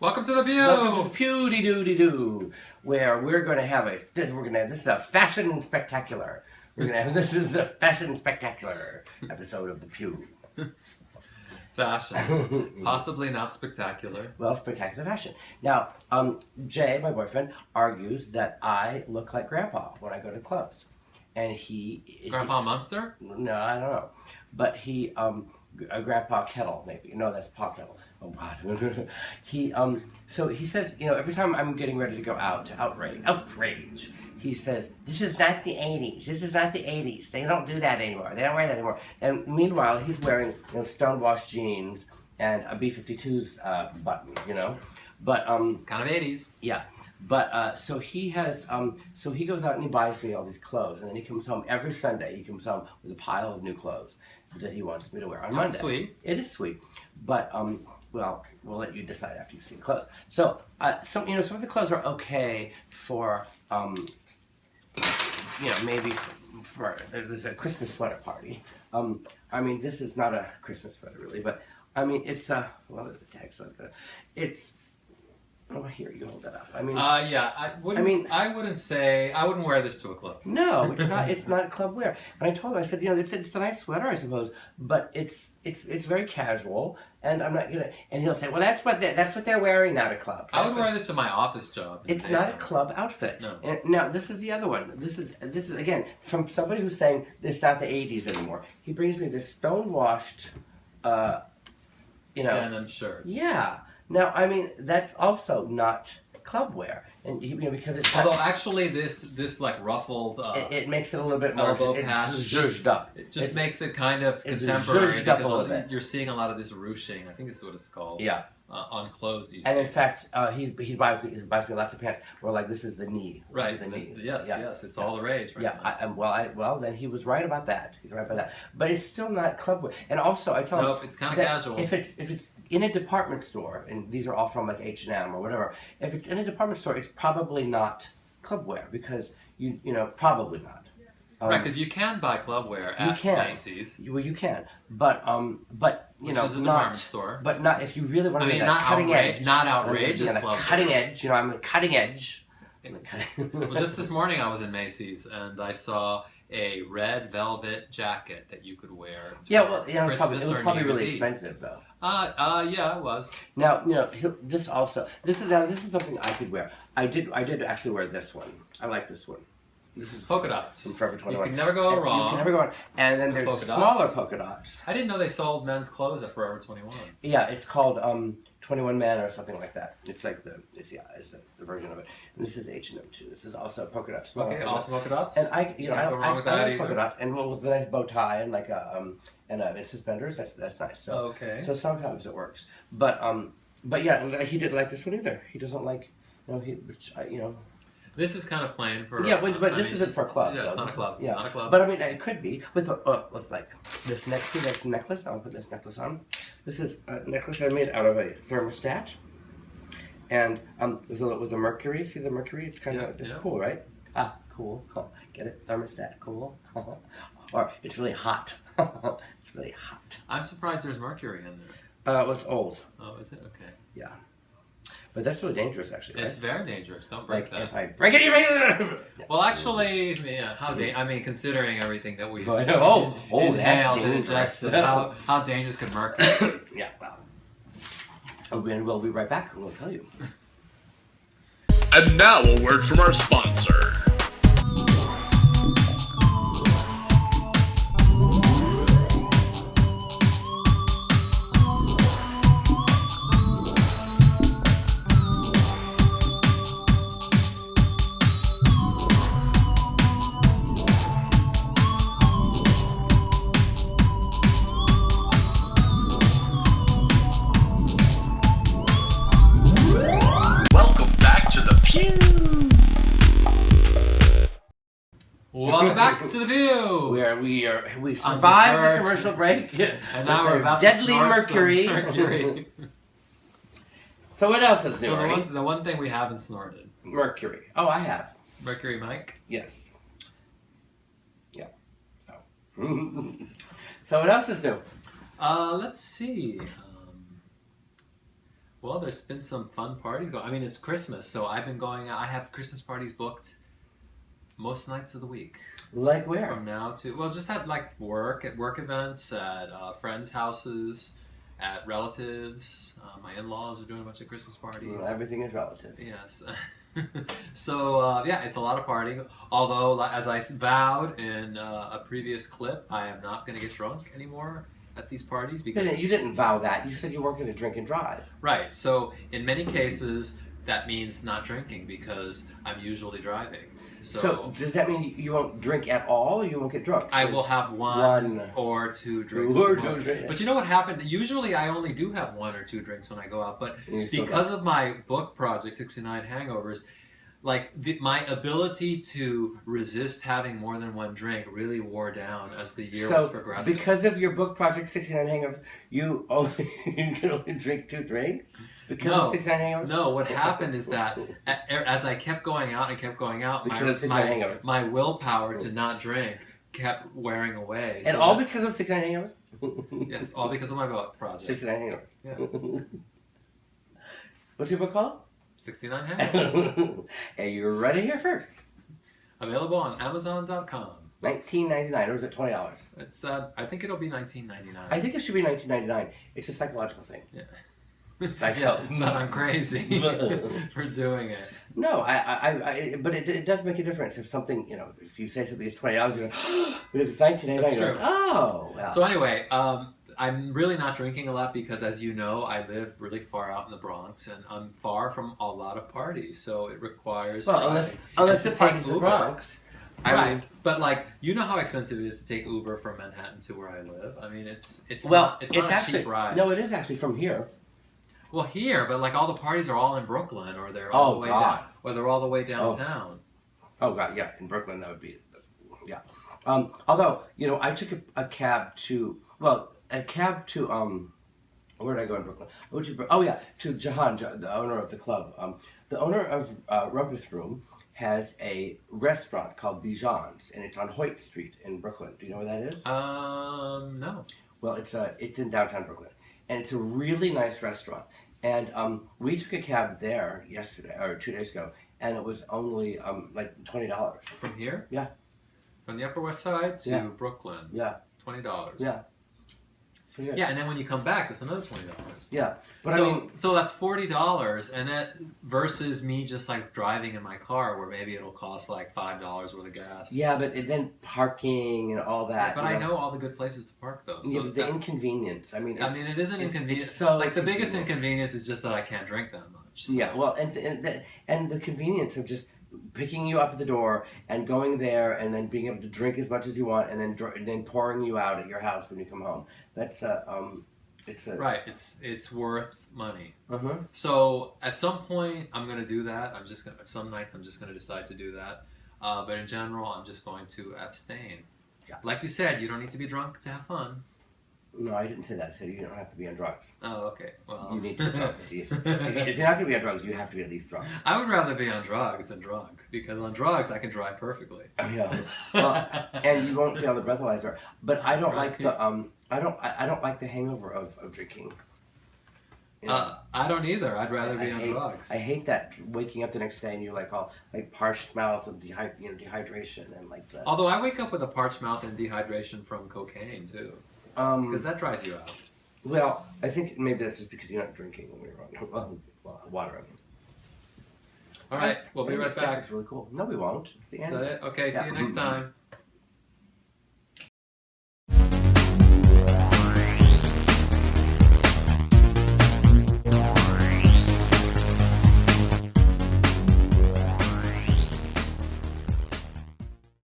Welcome to the Peeew. Welcome to the Peeew-de-doo-de-doo, where we're going to have this is a fashion spectacular. This is the fashion spectacular episode of the Peeew. Fashion. Possibly not spectacular. Well, spectacular fashion. Now, Jay, my boyfriend, argues that I look like Grandpa when I go to clubs. And Grandpa Munster? No, I don't know. But a Grandpa Kettle, maybe. No, that's Pa Kettle. Oh, God. So he says, every time I'm getting ready to go out to outrage, he says, this is not the 80s. This is not the 80s. They don't do that anymore. They don't wear that anymore. And meanwhile, he's wearing, stonewashed jeans and a B-52's button, But, it's kind of 80s. Yeah. But, so he has, so he goes out and he buys me all these clothes. And then he comes home every Sunday. He comes home with a pile of new clothes that he wants me to wear on Monday. That's sweet. It is sweet. But, well, we'll let you decide after you see the clothes. So, some of the clothes are okay for, maybe for there's a Christmas sweater party. This is not a Christmas sweater really, but it's there's a tag so it's. Oh, here you hold that up. I wouldn't wear this to a club. No, it's not. It's not club wear. And I told him, I said, it's a nice sweater, I suppose, but it's very casual, and I'm not gonna. And he'll say, well, that's what they're wearing now to clubs. I would wear this to my office job. It's not a club outfit. No. And now this is the other one. This is again from somebody who's saying it's not the '80s anymore. He brings me this stonewashed, denim shirt. Yeah. Now, that's also not club wear, and because it's. Although actually, this like ruffled. It makes it a little bit more elbow patch. Zhuzhed up. It just makes it kind of contemporary because you're seeing a lot of this ruching. I think it's what it's called. Yeah. On clothes these days. And in fact, he buys me lots of pants where like this is the knee. Right. The knee. Yes. It's all the rage. Right Well, then he was right about that. He's right about that. But it's still not club wear. And also, I tell him. Nope, it's kind of casual. If it's in a department store, and these are all from like H&M or whatever. If it's in a department store, it's probably not club wear because probably not. Right, because you can buy club wear at Macy's. Well, you can, but Which is a department store. But not if you really want to be not cutting edge. Not outrageous club cutting wear. edge. I'm the cutting edge. Well, just this morning I was in Macy's and I saw a red velvet jacket that you could wear. It was probably really expensive though. Yeah, it was. Now, this is something I could wear. I did actually wear this one. I like this one. This is polka dots. From Forever 21. You can never go wrong. You can never go wrong. And then there's smaller polka dots. I didn't know they sold men's clothes at Forever 21. Yeah, it's called 21 Men or something like that. It's like the version of it. And this is H&M too. This is also polka dots. Okay, also polka dots. And I like polka dots and with a nice bow tie and like and suspenders. That's nice. So So sometimes it works. But yeah, and he didn't like this one either. He doesn't like This is kind of plain for. Yeah, but this isn't for a club. Yeah, it's not a club. Yeah, not a club. But it could be with like this next necklace. I'll put this necklace on. This is a necklace I made out of a thermostat, and with a mercury. See the mercury? It's kind of cool, right? Ah, cool. Get it? Thermostat, cool. Or it's really hot. It's really hot. I'm surprised there's mercury in there. Well, it's old. Oh, is it? Okay. Yeah. But that's really dangerous, actually. Right? It's very dangerous. Don't break that. If I break it, you break it. Well, actually, yeah. Considering everything that we've inhaled and ingested, how dangerous could mercury be? Yeah. Well, and we'll be right back, and we'll tell you. And now a word from our sponsor. Welcome back to the Peeew, where we survived the commercial break, and now we're about deadly to mercury. So what else is new? Well, the one thing we haven't snorted. Mercury. Oh, I have. Mercury, Mike. Yes. Yeah. Oh. So what else is new? Let's see. Well, there's been some fun parties going. I mean, it's Christmas, so I've been going out. I have Christmas parties booked most nights of the week. Like where? From now to, well, just at like work events, at friends' houses, at relatives. My in-laws are doing a bunch of Christmas parties. Well, everything is relative. Yes. So, yeah, it's a lot of partying. Although, as I vowed in a previous clip, I am not going to get drunk anymore at these parties. Because You didn't vow that. You said you weren't going to drink and drive. Right. So, in many cases, that means not drinking because I'm usually driving. So does that mean you won't drink at all, or you won't get drunk? I will have one or two drinks. But you know what happened? Usually I only do have 1 or 2 drinks when I go out. But because of my book project, 69 Hangovers, like my ability to resist having more than 1 drink really wore down as the year was progressing. Because of your book project, 69 Hangovers, you can only drink 2 drinks? Because of 69 Hangovers? No, what happened is that as I kept going out and kept going out, my willpower to not drink kept wearing away. And all because of 69 Hangovers? Yes, all because of my book project. 69 Hangovers. Yeah. What's your book called? 69 Hangovers. And you're right here first. Available on Amazon.com. $19.99, or is it $20? It's I think it'll be $19.99. I think it should be $19.99. It's a psychological thing. Yeah. Psycho. But I'm crazy for doing it. No, but it does make a difference if something, if you say something is $20, you're like, but if it's $19.99, That's you're true. like, oh. Wow. So anyway, I'm really not drinking a lot because, as you know, I live really far out in the Bronx, and I'm far from a lot of parties, so it requires. Well, unless it's like the Bronx. Right, but like you know how expensive it is to take Uber from Manhattan to where I live. I mean, it's not a cheap ride. No, it is actually from here. Well, here, but like all the parties are all in Brooklyn, or they're all the way down, or they're all the way downtown. Oh God, yeah, in Brooklyn that would be, yeah. Although I took a cab to where did I go in Brooklyn? To Jahan, the owner of the club. The owner of Rumpus Room has a restaurant called Bijan's, and it's on Hoyt Street in Brooklyn. Do you know where that is? No. Well, it's in downtown Brooklyn, and it's a really nice restaurant. And we took a cab there yesterday or 2 days ago, and it was only like $20. From here? Yeah. From the Upper West Side to Brooklyn. Yeah. $20. Yeah. Yeah, and then when you come back, it's another $20. Yeah, but so that's $40, and that versus me just like driving in my car, where maybe it'll cost like $5 worth of gas. Yeah, but then parking and all that. Yeah, but I know all the good places to park though. So yeah, the inconvenience. I mean, it is an inconvenience. It's so like the biggest inconvenience is just that I can't drink that much. So. Yeah, well, and the convenience of just picking you up at the door and going there and then being able to drink as much as you want and then pouring you out at your house when you come home. That's right. It's worth money. Uh-huh. So at some point I'm gonna do that. Some nights I'm just gonna decide to do that. But in general, I'm just going to abstain. Yeah. Like you said, you don't need to be drunk to have fun. No, I didn't say that. I said you don't have to be on drugs. Oh, okay. Well, you need to be drunk. If you're not going to be on drugs, you have to be at least drunk. I would rather be on drugs than drunk, because on drugs I can drive perfectly. Yeah. Well, and you won't feel the breathalyzer. But I don't like the I don't like the hangover of drinking. I don't either. I'd rather be on drugs. I hate that waking up the next day and you're like all like parched mouth and dehydration and like that. Although I wake up with a parched mouth and dehydration from cocaine too. Because that dries you out. Well, I think maybe that's just because you're not drinking when you're on water. All right, we'll be right back. It's really cool. No, we won't. It's the end. Is that it? Okay, see you next time.